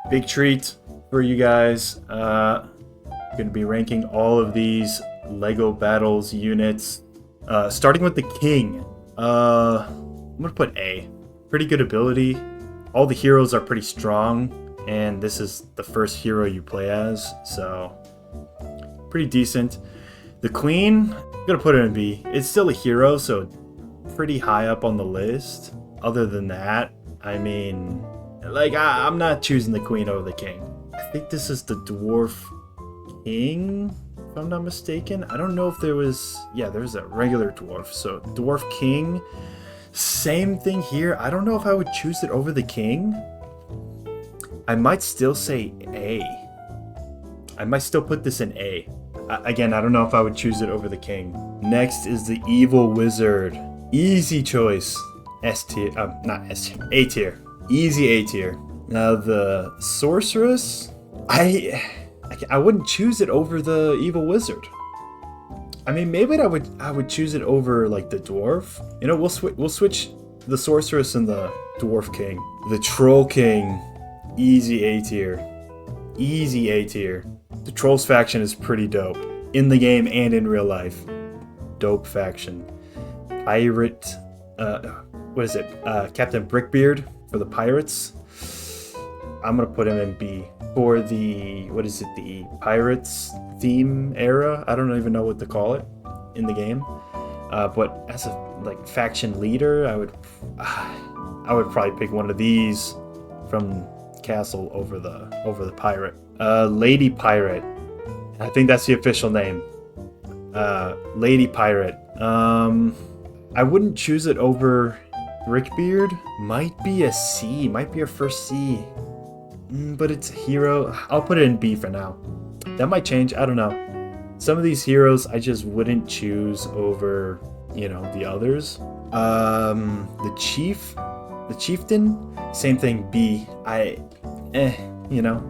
Big treat for you guys. Going to be ranking all of these Lego Battles units, starting with the King. I'm going to put A. Pretty good ability. All the heroes are pretty strong, and this is the first hero you play as, so pretty decent. The Queen, I'm going to put her in B. It's still a hero, so pretty high up on the list. Other than that, I mean, like, I'm not choosing the Queen over the King. I think this is the Dwarf King, if I'm not mistaken. I don't know if there was... Yeah, there's a regular Dwarf. So, Dwarf King. Same thing here. I don't know if I would choose it over the King. I might still say A. I might still put this in A. Again, I don't know if I would choose it over the King. Next is the Evil Wizard. Easy choice. S tier. Not S tier. A tier. Easy A tier. Now the Sorceress, I wouldn't choose it over the Evil Wizard. I mean, maybe I would choose it over like the Dwarf. You know, we'll switch the Sorceress and the Dwarf King. The Troll King, easy A tier. Easy A tier. The Trolls faction is pretty dope in the game and in real life. Dope faction. Pirate, what is it? Captain Brickbeard for the pirates. I'm gonna put him in B. For the, what is it, the Pirates theme era? I don't even know what to call it in the game. But as a like faction leader, I would probably pick one of these from Castle over the pirate. Lady Pirate. I think that's the official name. Lady Pirate. I wouldn't choose it over Brickbeard. Might be a C. Might be a first C. But it's a hero. I'll put it in B for now. That might change. I don't know. Some of these heroes I just wouldn't choose over, you know, the others. The Chief. The Chieftain. Same thing, B. You know.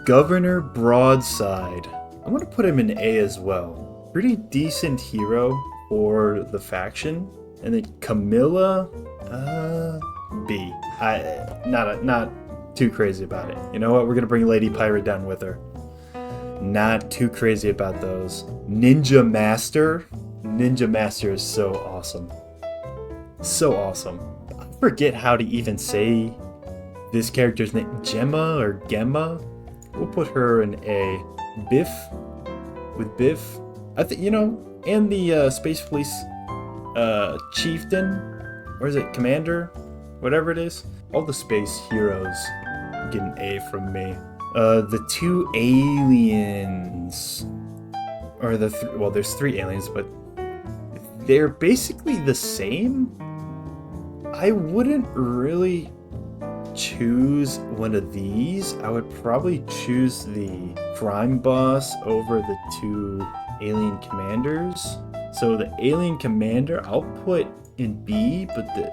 Governor Broadside. I'm going to put him in A as well. Pretty decent hero for the faction. And then Camilla, B. Not too crazy about it. You know what? We're gonna bring Lady Pirate down with her. Not too crazy about those. Ninja Master. Ninja Master is so awesome. So awesome. I forget how to even say this character's name. Gemma or Gemma? We'll put her in A. Biff. With Biff. I think, you know, and the Space Police Chieftain, or is it Commander, whatever it is. All the space heroes get an A from me. The two aliens, or well, there's three aliens, but they're basically the same. I wouldn't really choose one of these. I would probably choose the crime boss over the two alien commanders. So the alien commander, I'll put in B, but the,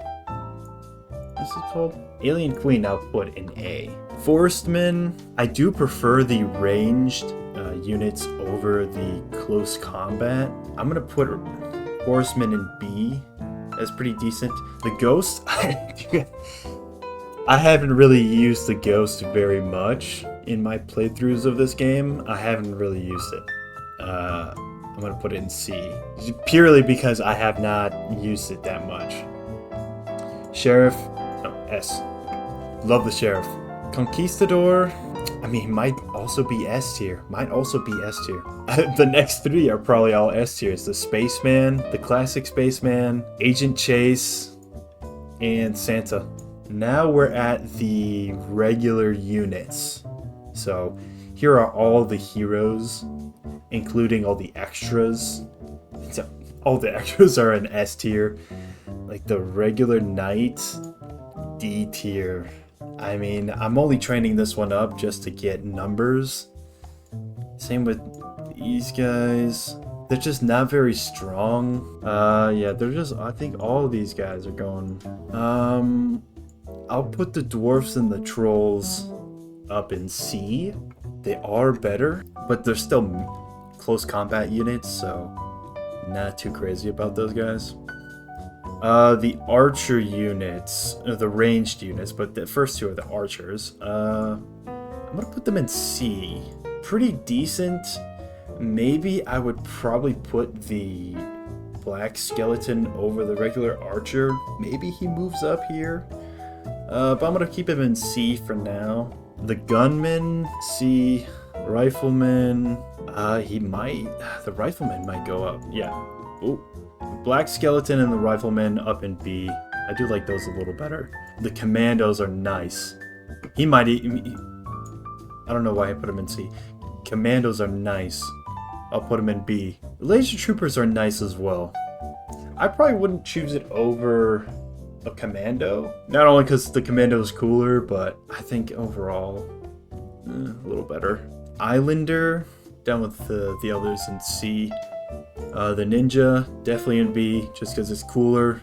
what's it called? Alien Queen, I'll put in A. Forestman, I do prefer the ranged units over the close combat. I'm gonna put Forestman in B. That's pretty decent. The Ghost, I haven't really used the Ghost very much in my playthroughs of this game. I haven't really used it. I'm gonna put it in C, purely because I have not used it that much. Sheriff, no, S. Love the Sheriff. Conquistador, I mean, might also be S tier. Might also be S tier. The next three are probably all S tiers. The Spaceman, the Classic Spaceman, Agent Chase, and Santa. Now we're at the regular units. So here are all the heroes, including all the extras. So all the extras are in S tier. Like the regular knight, D tier. I mean, I'm only training this one up just to get numbers. Same with these guys. They're just not very strong. Yeah, they're just, I think all of these guys are going. I'll put the dwarfs and the trolls up in C. They are better, but they're still close combat units, so not too crazy about those guys. The archer units, the ranged units, but the first two are the archers. I'm I'm gonna put them in C. Pretty decent. Maybe I would probably put the black skeleton over the regular archer. Maybe he moves up here. But I'm gonna keep him in C for now. The gunman, C. Rifleman, he might. The rifleman might go up. Yeah. Oh, black skeleton and the rifleman up in B. I do like those a little better. The commandos are nice. He might. I don't know why I put him in C. Commandos are nice. I'll put him in B. Laser troopers are nice as well. I probably wouldn't choose it over a commando. Not only because the commando is cooler, but I think overall a little better. Islander, down with the others in C. The ninja, definitely in B, just because it's cooler.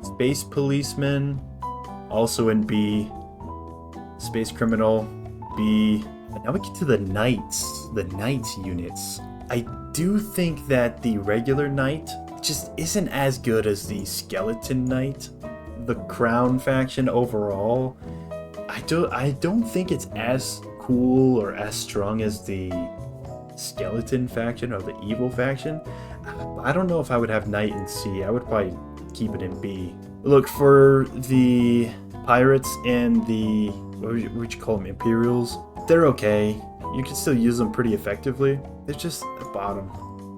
Space policeman, also in B. Space criminal, B. And now we get to the knights units. I do think that the regular knight just isn't as good as the skeleton knight. The crown faction overall, I don't think it's as cool or as strong as the skeleton faction or the evil faction. I don't know if I would have knight in C. I would probably keep it in B. Look, for the pirates and the, what would you call them, Imperials, they're okay. You can still use them pretty effectively. They're just at the bottom.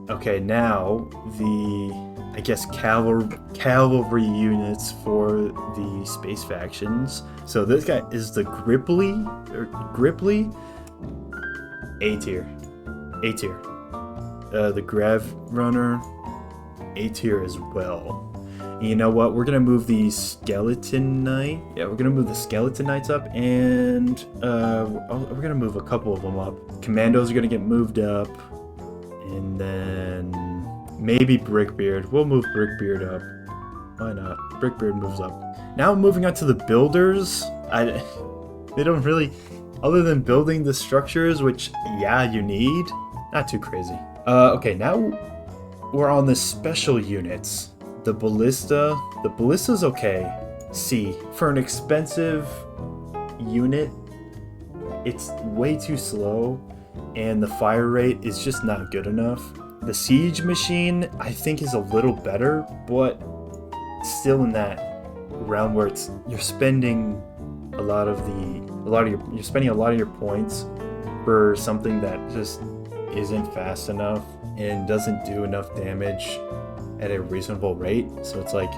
Okay, now the, I guess, cavalry units for the space factions. So this guy is the Gripply, A tier. The Grav Runner, A tier as well. And you know what? We're gonna move the Skeleton Knight. Yeah, we're gonna move the Skeleton Knights up, and we're gonna move a couple of them up. Commandos are gonna get moved up, and then maybe Brickbeard. We'll move Brickbeard up. Why not? Brickbeard moves up. Now moving on to the builders. They don't really, other than building the structures, which yeah, you need. Not too crazy. Okay, now we're on the special units. The ballista. The ballista's okay. C. For an expensive unit, it's way too slow, and the fire rate is just not good enough. The siege machine, I think, is a little better, but still in that realm where you're spending a lot of your points for something that just isn't fast enough and doesn't do enough damage at a reasonable rate. So it's like,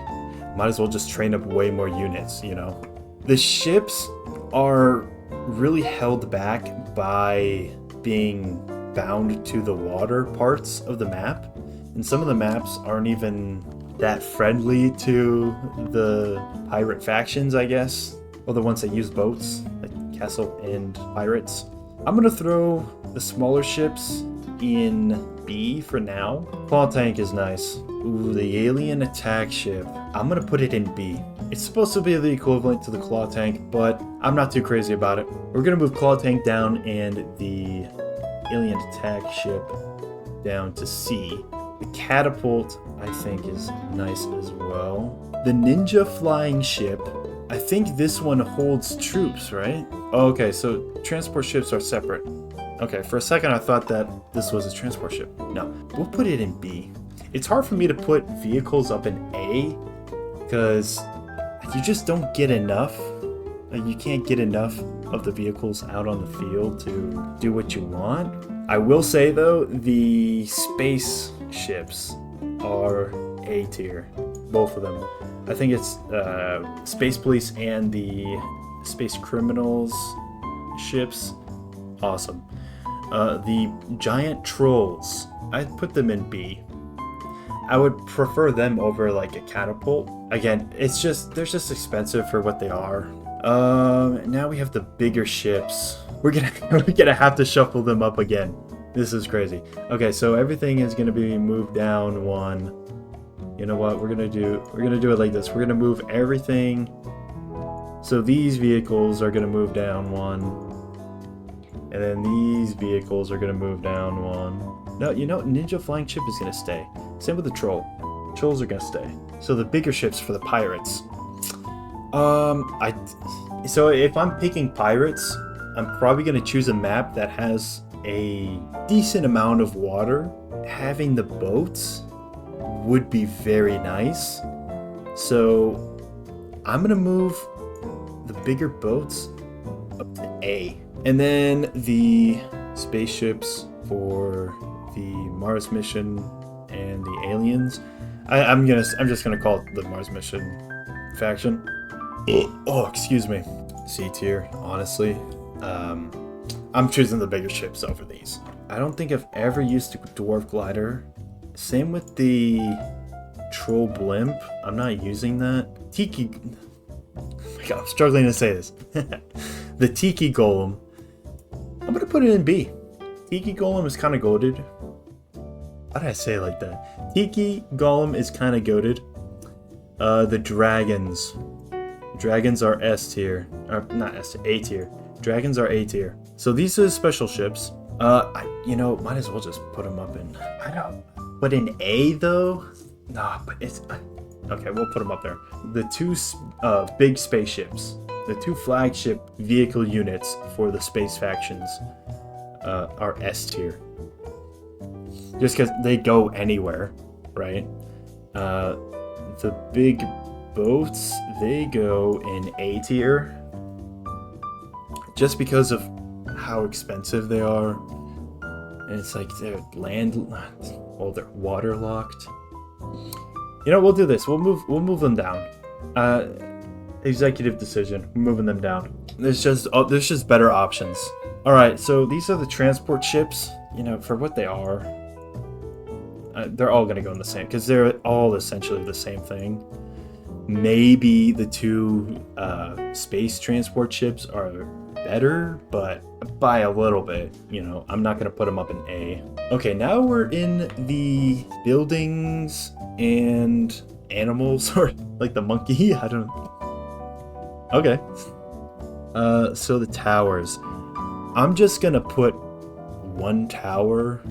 might as well just train up way more units, you know? The ships are really held back by being bound to the water parts of the map, and some of the maps aren't even that friendly to the pirate factions, I guess, or the ones that use boats, like Castle and Pirates. I'm gonna throw the smaller ships in B for now. Claw tank is nice. Ooh, the alien attack ship. I'm gonna put it in B. It's supposed to be the equivalent to the claw tank, but I'm not too crazy about it. We're gonna move claw tank down and the alien attack ship down to C. The catapult, I think, is nice as well. The ninja flying ship, I think this one holds troops, right? Oh, okay, so transport ships are separate. Okay, for a second I thought that this was a transport ship. No, we'll put it in B. It's hard for me to put vehicles up in A because you just don't get enough. You can't get enough of the vehicles out on the field to do what you want. I will say though, the space ships are A tier, both of them. I think it's Space Police and the Space Criminals ships, awesome. The giant trolls, I'd put them in B. I would prefer them over like a catapult. Again, they're just expensive for what they are. Now we have the bigger ships. We're gonna have to shuffle them up again. This is crazy. Okay, so everything is gonna be moved down one. You know what? We're gonna do it like this. We're gonna move everything. So these vehicles are gonna move down one, and then these vehicles are gonna move down one. No, you know, ninja flying ship is gonna stay. Same with the troll. Trolls are gonna stay. So the bigger ships for the pirates. So if I'm picking pirates, I'm probably going to choose a map that has a decent amount of water. Having the boats would be very nice. So I'm going to move the bigger boats up to A. And then the spaceships for the Mars mission and the aliens. I'm just gonna call it the Mars mission faction. Oh, excuse me. C tier, honestly. I'm choosing the bigger ships over these. I don't think I've ever used a dwarf glider. Same with the troll blimp. I'm not using that. Tiki. Oh my God, I'm struggling to say this. The Tiki Golem. I'm gonna put it in B. Tiki Golem is kind of goated. Why did I say it like that? Tiki Golem is kind of goated. The dragons. Dragons are S tier. Or not S tier, A tier. Dragons are A tier. So these are the special ships. Might as well just put them up in. I don't. But in A though? Nah, but it's. Okay, we'll put them up there. The two big spaceships. The two flagship vehicle units for the space factions are S tier. Just because they go anywhere, right? The big boats, they go in A tier. Just because of how expensive they are. And it's like they're they're waterlocked. You know, we'll do this. We'll move them down. Executive decision, moving them down. There's just better options. All right, so these are the transport ships. You know, for what they are, they're all gonna go in the same because they're all essentially the same thing. Maybe the two space transport ships are better, but by a little bit. You know, I'm not gonna put them up in A. Okay, now we're in the buildings and animals, or like the monkey. I don't know. Okay. So the towers. I'm just gonna put one tower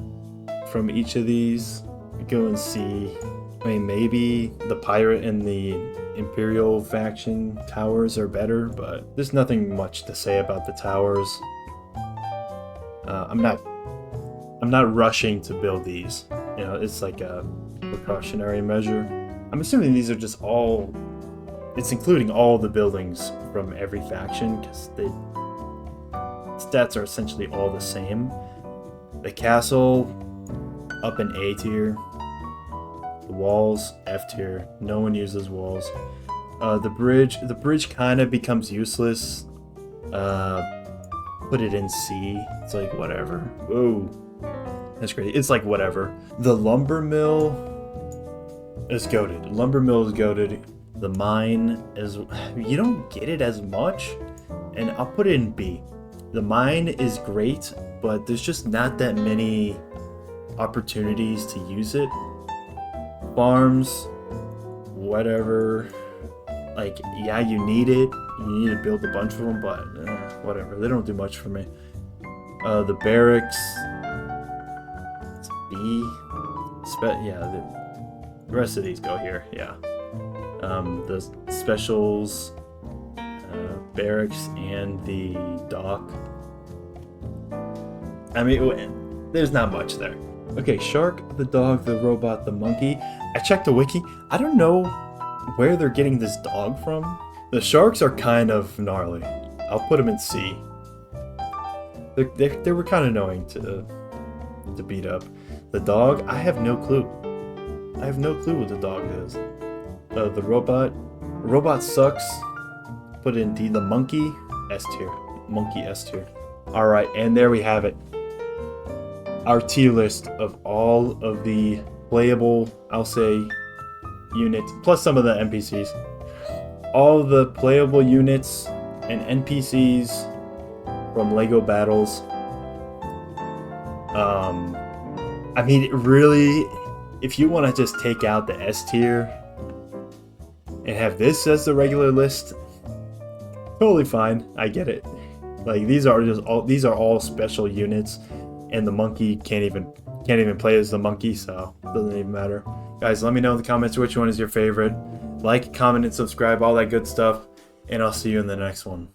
from each of these. Go and see. I mean, maybe the pirate and the Imperial faction towers are better, but there's nothing much to say about the towers. I'm not rushing to build these. You know, it's like a precautionary measure. I'm assuming these are just all. It's including all the buildings from every faction because the stats are essentially all the same. The castle up in A tier. The walls F tier. No one uses walls. The bridge kind of becomes useless. Put it in C. It's like whatever. Whoa, that's crazy. It's like whatever. The lumber mill is goated. Lumber mill is goated. The mine is, you don't get it as much, and I'll put it in B. The mine is great, but there's just not that many opportunities to use it. Farms, whatever. Like, yeah, you need it. You need to build a bunch of them, but whatever. They don't do much for me. The barracks, it's B. The rest of these go here. Yeah. The specials, barracks, and the dock. I mean, there's not much there. Okay, shark, the dog, the robot, the monkey. I checked the wiki. I don't know where they're getting this dog from. The sharks are kind of gnarly. I'll put them in C. They were kind of annoying to beat up. The dog, I have no clue. I have no clue what the dog is. The robot sucks. Put in D. The monkey, S tier. Monkey, S tier. All right, and there we have it. Our tier list of all of the playable, I'll say, units, plus some of the NPCs. All of the playable units and NPCs from LEGO Battles. I mean, really, if you want to just take out the S tier and have this as the regular list, totally fine. I get it. Like, these are all special units, and the monkey can't even play as the monkey, so it doesn't even matter. Guys, let me know in the comments which one is your favorite. Like, comment, and subscribe, all that good stuff, and I'll see you in the next one.